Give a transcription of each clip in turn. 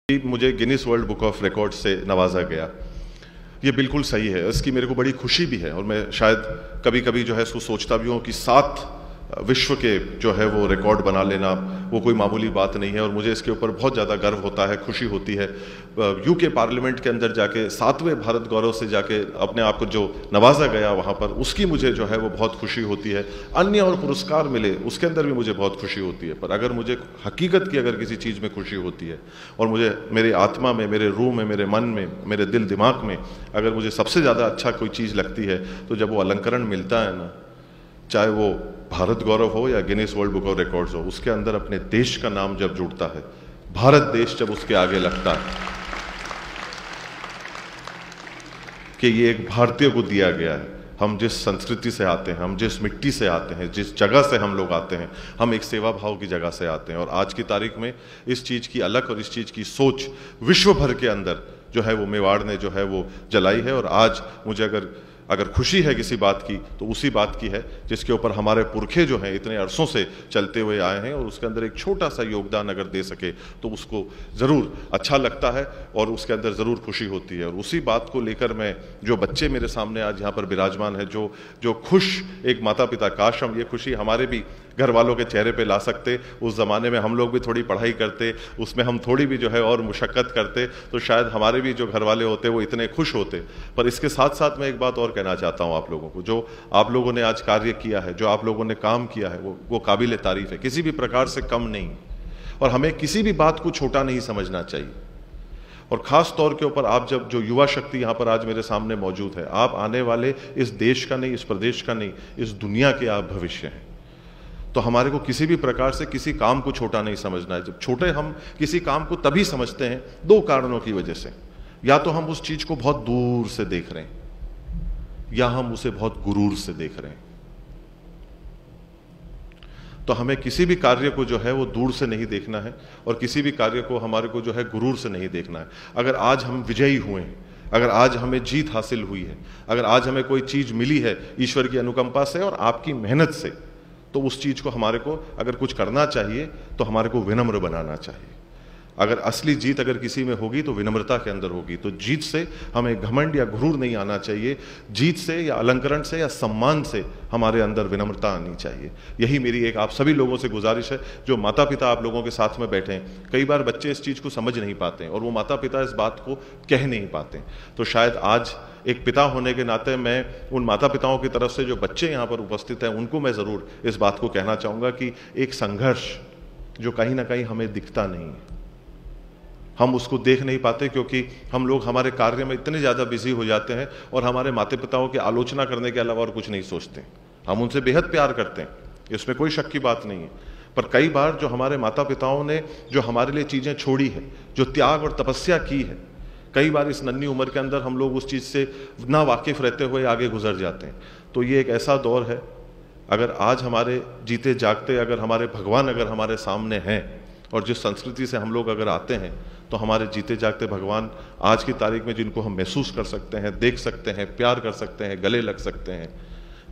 मुझे Guinness world book of record से नवाजा गया। ये बिल्कुल सही है, इसकी मेरे को बड़ी खुशी भी है और मैं शायद कभी कभी जो है इसको सोचता भी हूँ कि 7 विश्व के जो है वो रिकॉर्ड बना लेना वो कोई मामूली बात नहीं है और मुझे इसके ऊपर बहुत ज़्यादा गर्व होता है, खुशी होती है। यूके पार्लियामेंट के अंदर जाके 7वें भारत गौरव से जाके अपने आप को जो नवाजा गया वहाँ पर, उसकी मुझे जो है वो बहुत खुशी होती है। अन्य और पुरस्कार मिले उसके अंदर भी मुझे बहुत खुशी होती है, पर अगर मुझे हकीकत की अगर किसी चीज़ में खुशी होती है और मुझे मेरी आत्मा में, मेरे रूह में, मेरे मन में, मेरे दिल दिमाग में अगर मुझे सबसे ज़्यादा अच्छा कोई चीज़ लगती है तो जब वो अलंकरण मिलता है ना, चाहे वो भारत गौरव हो या Guinness world book of records हो, उसके अंदर अपने देश का नाम जब जुड़ता है, भारत देश जब उसके आगे लगता है कि ये एक भारतीय को दिया गया है। हम जिस संस्कृति से आते हैं, हम जिस मिट्टी से आते हैं, जिस जगह से हम लोग आते हैं, हम एक सेवा भाव की जगह से आते हैं और आज की तारीख में इस चीज़ की अलग और इस चीज़ की सोच विश्व भर के अंदर जो है वो मेवाड़ ने जो है वो जलाई है। और आज मुझे अगर खुशी है किसी बात की तो उसी बात की है जिसके ऊपर हमारे पुरखे जो हैं इतने अरसों से चलते हुए आए हैं और उसके अंदर एक छोटा सा योगदान अगर दे सके तो उसको ज़रूर अच्छा लगता है और उसके अंदर ज़रूर खुशी होती है। और उसी बात को लेकर मैं, जो बच्चे मेरे सामने आज यहाँ पर विराजमान है, जो खुश एक माता पिता, काश हम ये खुशी हमारे भी घर वालों के चेहरे पे ला सकते। उस ज़माने में हम लोग भी थोड़ी पढ़ाई करते, उसमें हम थोड़ी भी जो है और मुशक्क़त करते तो शायद हमारे भी जो घर वाले होते वो इतने खुश होते। पर इसके साथ साथ मैं एक बात और कहना चाहता हूँ आप लोगों को, जो आप लोगों ने आज कार्य किया है, जो आप लोगों ने काम किया है, वो काबिल तारीफ़ है, किसी भी प्रकार से कम नहीं। और हमें किसी भी बात को छोटा नहीं समझना चाहिए। और ख़ास तौर के ऊपर आप जब जो युवा शक्ति यहाँ पर आज मेरे सामने मौजूद है, आप आने वाले इस देश का नहीं, इस प्रदेश का नहीं, इस दुनिया के आप भविष्य हैं। तो हमारे को किसी भी प्रकार से किसी काम को छोटा नहीं समझना है। जब छोटे हम किसी काम को तभी समझते हैं 2 कारणों की वजह से, या तो हम उस चीज़ को बहुत दूर से देख रहे हैं या हम उसे बहुत गुरूर से देख रहे हैं। तो हमें किसी भी कार्य को जो है वो दूर से नहीं देखना है और किसी भी कार्य को हमारे को जो है गुरूर से नहीं देखना है। अगर आज हम विजयी हुए हैं, अगर आज हमें जीत हासिल हुई है, अगर आज हमें कोई चीज़ मिली है ईश्वर की अनुकंपा से और आपकी मेहनत से, तो उस चीज़ को हमारे को अगर कुछ करना चाहिए तो हमारे को विनम्र बनाना चाहिए। अगर असली जीत अगर किसी में होगी तो विनम्रता के अंदर होगी। तो जीत से हमें घमंड या गुरूर नहीं आना चाहिए, जीत से या अलंकरण से या सम्मान से हमारे अंदर विनम्रता आनी चाहिए। यही मेरी एक आप सभी लोगों से गुजारिश है, जो माता पिता आप लोगों के साथ में बैठे हैं। कई बार बच्चे इस चीज़ को समझ नहीं पाते हैं और वो माता पिता इस बात को कह नहीं पाते। तो शायद आज एक पिता होने के नाते मैं उन माता पिताओं की तरफ से जो बच्चे यहाँ पर उपस्थित हैं उनको मैं ज़रूर इस बात को कहना चाहूँगा कि एक संघर्ष जो कहीं ना कहीं हमें दिखता नहीं है, हम उसको देख नहीं पाते क्योंकि हम लोग हमारे कार्य में इतने ज़्यादा बिजी हो जाते हैं और हमारे माता पिताओं की आलोचना करने के अलावा और कुछ नहीं सोचते। हम उनसे बेहद प्यार करते हैं, इसमें कोई शक की बात नहीं है। पर कई बार जो हमारे माता पिताओं ने जो हमारे लिए चीज़ें छोड़ी है, जो त्याग और तपस्या की है, कई बार इस नन्ही उम्र के अंदर हम लोग उस चीज़ से ना वाकिफ़ रहते हुए आगे गुजर जाते हैं। तो ये एक ऐसा दौर है, अगर आज हमारे जीते जागते अगर हमारे भगवान अगर हमारे सामने हैं और जिस संस्कृति से हम लोग अगर आते हैं, तो हमारे जीते जागते भगवान आज की तारीख में जिनको हम महसूस कर सकते हैं, देख सकते हैं, प्यार कर सकते हैं, गले लग सकते हैं,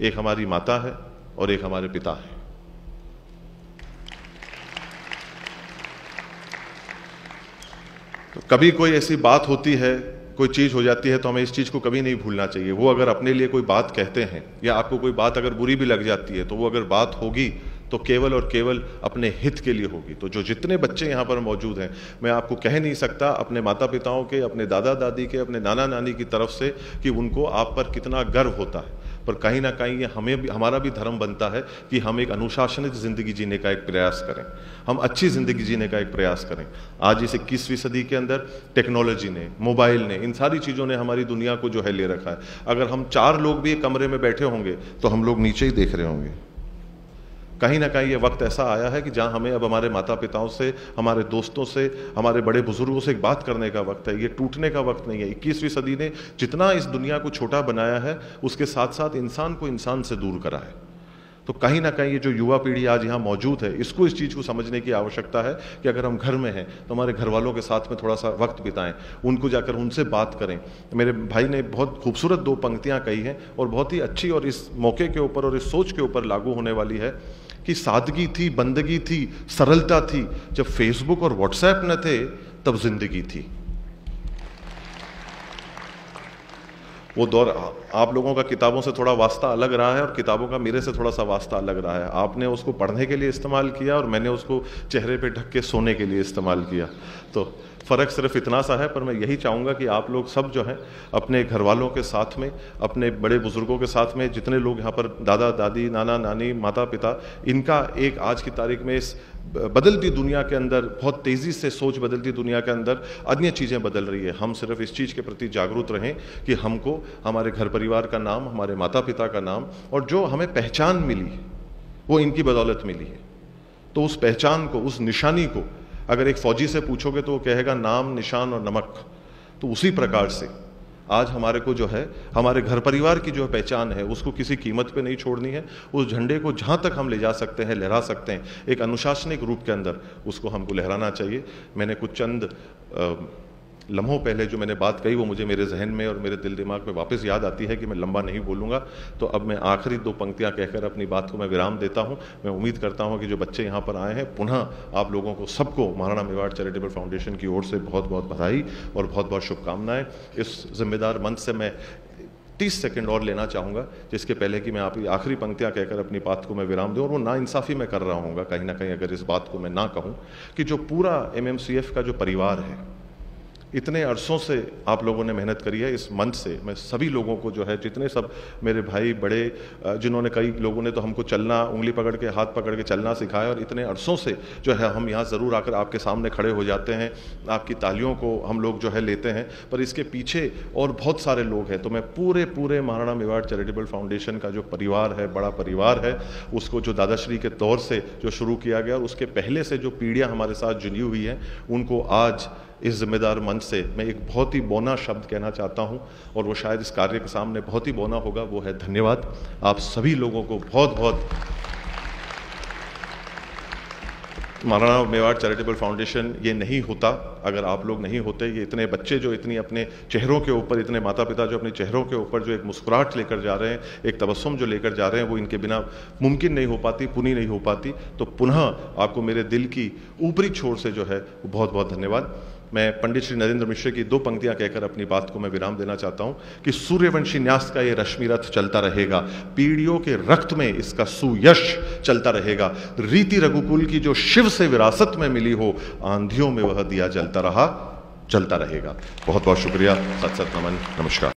एक हमारी माता है और एक हमारे पिता है। तो कभी कोई ऐसी बात होती है, कोई चीज़ हो जाती है, तो हमें इस चीज़ को कभी नहीं भूलना चाहिए। वो अगर अपने लिए कोई बात कहते हैं या आपको कोई बात अगर बुरी भी लग जाती है, तो वो अगर बात होगी तो केवल और केवल अपने हित के लिए होगी। तो जो जितने बच्चे यहाँ पर मौजूद हैं, मैं आपको कह नहीं सकता अपने माता पिताओं के, अपने दादा दादी के, अपने नाना नानी की तरफ से कि उनको आप पर कितना गर्व होता है। पर कहीं ना कहीं ये हमारा भी धर्म बनता है कि हम एक अनुशासित ज़िंदगी जीने का एक प्रयास करें, हम अच्छी ज़िंदगी जीने का एक प्रयास करें। आज इस 21वीं सदी के अंदर टेक्नोलॉजी ने, मोबाइल ने, इन सारी चीज़ों ने हमारी दुनिया को जो है ले रखा है। अगर हम 4 लोग भी एक कमरे में बैठे होंगे तो हम लोग नीचे ही देख रहे होंगे। कहीं ना कहीं ये वक्त ऐसा आया है कि जहां हमें अब हमारे माता पिताओं से, हमारे दोस्तों से, हमारे बड़े बुजुर्गों से एक बात करने का वक्त है। ये टूटने का वक्त नहीं है। 21वीं सदी ने जितना इस दुनिया को छोटा बनाया है, उसके साथ साथ इंसान को इंसान से दूर करा है। तो कहीं ना कहीं ये जो युवा पीढ़ी आज यहाँ मौजूद है, इसको इस चीज़ को समझने की आवश्यकता है कि अगर हम घर में हैं तो हमारे घर वालों के साथ में थोड़ा सा वक्त बिताएं, उनको जाकर उनसे बात करें। मेरे भाई ने बहुत खूबसूरत 2 पंक्तियाँ कही हैं और बहुत ही अच्छी, और इस मौके के ऊपर और इस सोच के ऊपर लागू होने वाली है कि सादगी थी, बंदगी थी, सरलता थी। जब फेसबुक और व्हाट्सएप न थे तब जिंदगी थी। वो दौर आप लोगों का किताबों से थोड़ा वास्ता अलग रहा है और किताबों का मेरे से थोड़ा सा वास्ता अलग रहा है। आपने उसको पढ़ने के लिए इस्तेमाल किया और मैंने उसको चेहरे पे ढक के सोने के लिए इस्तेमाल किया। तो फ़र्क सिर्फ इतना सा है, पर मैं यही चाहूँगा कि आप लोग सब जो हैं अपने घर वालों के साथ में, अपने बड़े बुज़ुर्गों के साथ में, जितने लोग यहाँ पर दादा दादी, नाना नानी, माता पिता, इनका एक आज की तारीख में इस बदलती दुनिया के अंदर, बहुत तेज़ी से सोच बदलती दुनिया के अंदर अन्य चीज़ें बदल रही है। हम सिर्फ इस चीज़ के प्रति जागरूक रहें कि हमको हमारे घर परिवार का नाम, हमारे माता पिता का नाम और जो हमें पहचान मिली वो इनकी बदौलत मिली है। तो उस पहचान को, उस निशानी को अगर एक फौजी से पूछोगे तो वो कहेगा नाम, निशान और नमक। तो उसी प्रकार से आज हमारे को जो है हमारे घर परिवार की जो पहचान है उसको किसी कीमत पे नहीं छोड़नी है। उस झंडे को जहाँ तक हम ले जा सकते हैं, लहरा सकते हैं, एक अनुशासनिक रूप के अंदर उसको हमको लहराना चाहिए। मैंने कुछ चंद लम्हों पहले जो मैंने बात कही वो मुझे मेरे जहन में और मेरे दिल दिमाग में वापस याद आती है कि मैं लंबा नहीं बोलूँगा। तो अब मैं आखिरी 2 पंक्तियाँ कहकर अपनी बात को मैं विराम देता हूँ। मैं उम्मीद करता हूँ कि जो बच्चे यहाँ पर आए हैं, पुनः आप लोगों को सबको महाराणा मेवाड़ चैरिटेबल फाउंडेशन की ओर से बहुत बहुत बधाई और बहुत बहुत शुभकामनाएँ। इस जिम्मेदार मंच से मैं 30 सेकंड और लेना चाहूँगा, जिसके पहले कि मैं आप आखिरी पंक्तियाँ कहकर अपनी बात को मैं विराम दूँ। और वो नाइंसाफ़ी मैं कर रहा हूँगा कहीं ना कहीं अगर इस बात को मैं ना कहूँ कि जो पूरा MMCF का जो परिवार है, इतने अरसों से आप लोगों ने मेहनत करी है। इस मंच से मैं सभी लोगों को जो है, जितने सब मेरे भाई बड़े, जिन्होंने, कई लोगों ने तो हमको चलना, उंगली पकड़ के, हाथ पकड़ के चलना सिखाया और इतने अरसों से जो है हम यहाँ ज़रूर आकर आपके सामने खड़े हो जाते हैं, आपकी तालियों को हम लोग जो है लेते हैं, पर इसके पीछे और बहुत सारे लोग हैं। तो मैं पूरे महाराणा मेवाड़ चैरिटेबल फाउंडेशन का जो परिवार है, बड़ा परिवार है, उसको जो दादाश्री के दौर से जो शुरू किया गया और उसके पहले से जो पीढ़ियाँ हमारे साथ जुड़ी हुई हैं, उनको आज इस जिम्मेदार मंच से मैं एक बहुत ही बौना शब्द कहना चाहता हूं और वो शायद इस कार्य के सामने बहुत ही बौना होगा, वो है धन्यवाद। आप सभी लोगों को बहुत बहुत। महाराणा मेवाड़ चैरिटेबल फाउंडेशन ये नहीं होता अगर आप लोग नहीं होते। ये इतने बच्चे जो इतनी अपने चेहरों के ऊपर, इतने माता पिता जो अपने चेहरों के ऊपर जो एक मुस्कुराहट लेकर जा रहे हैं, एक तबस्सुम जो लेकर जा रहे हैं, वो इनके बिना मुमकिन नहीं हो पाती, पुनी नहीं हो पाती। तो पुनः आपको मेरे दिल की ऊपरी छोर से जो है वो बहुत बहुत धन्यवाद। मैं पंडित श्री नरेंद्र मिश्र की 2 पंक्तियां कहकर अपनी बात को मैं विराम देना चाहता हूं कि सूर्यवंशी न्यास का ये रश्मि रथ चलता रहेगा, पीढ़ियों के रक्त में इसका सुयश चलता रहेगा। रीति रघुकुल की जो शिव से विरासत में मिली हो, आंधियों में वह दिया जलता रहा, चलता रहेगा। बहुत बहुत शुक्रिया। सत सत नमन, नमस्कार।